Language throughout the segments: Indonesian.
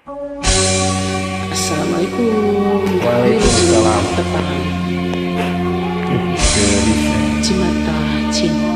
Assalamualaikum. Waalaikumsalam. Tepat. Cimata cinta.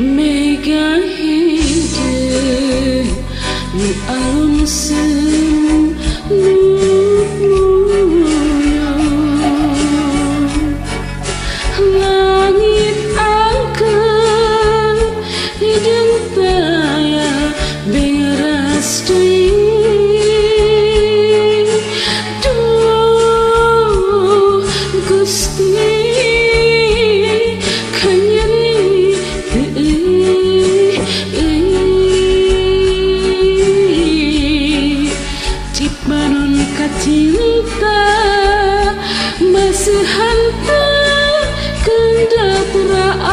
Mega hidup nu alun semu langit angker hidung taya beras deui duh Gusti cinta masih hantar kendatraan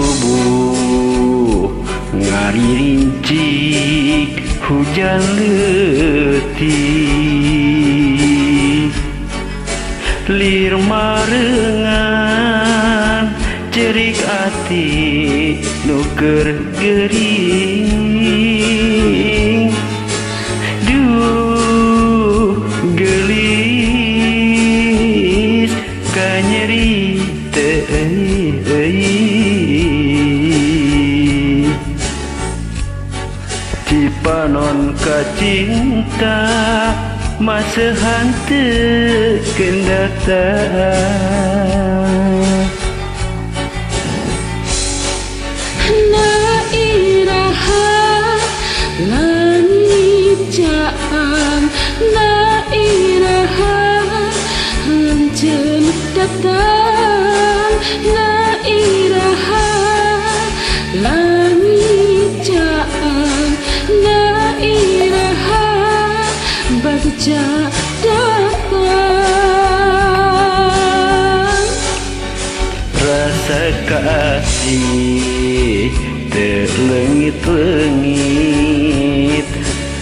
Pasusubuh ngarincik hujan letih lir marengan cerik ati nuker gering duh gelis kanyeri Cipanon kacinta masa hante kendataan na iraha langit jaan na iraha lanceun datang na iraha langit jaan na iraha bagja datang rasa kasih terlengit-lengit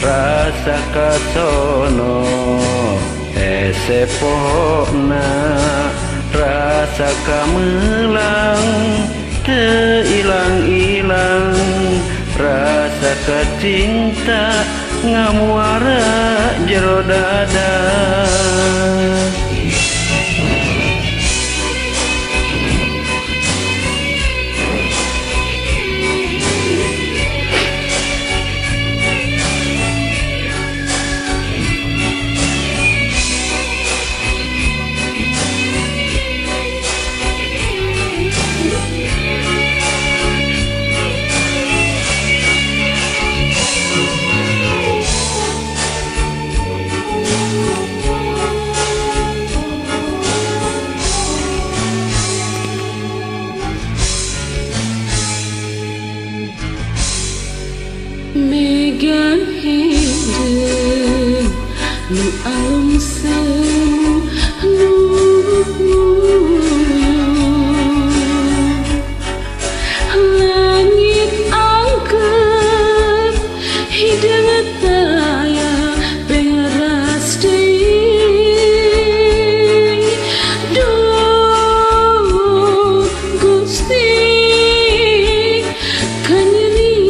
rasa kasono hese pohona rasa kamelang teilang-ilang rasa kecinta ngamuara jero dada Mega hidup nu alun semu langit angker hidung taya beras deui duh Gusti kanyeri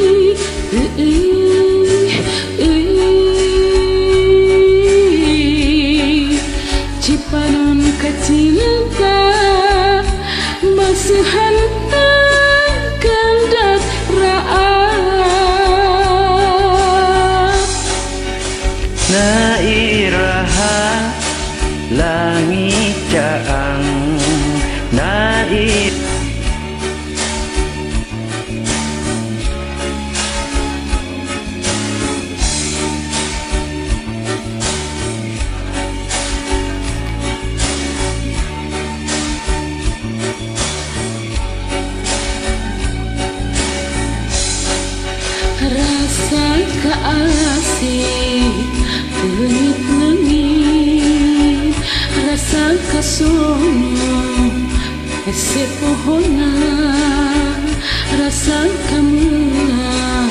rasa keasih lengit-lengit, rasa kasono ese pohona, rasa kamulah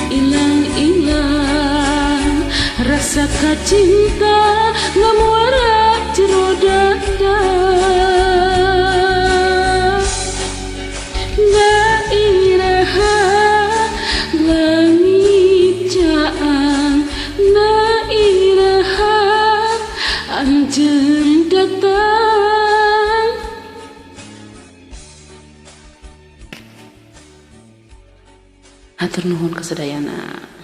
ilang-ilang, rasa kacinta ngamuara jero dada. Nairaha langit jaang, nairaha anjeun datang. Hatur nuhun kasadayana.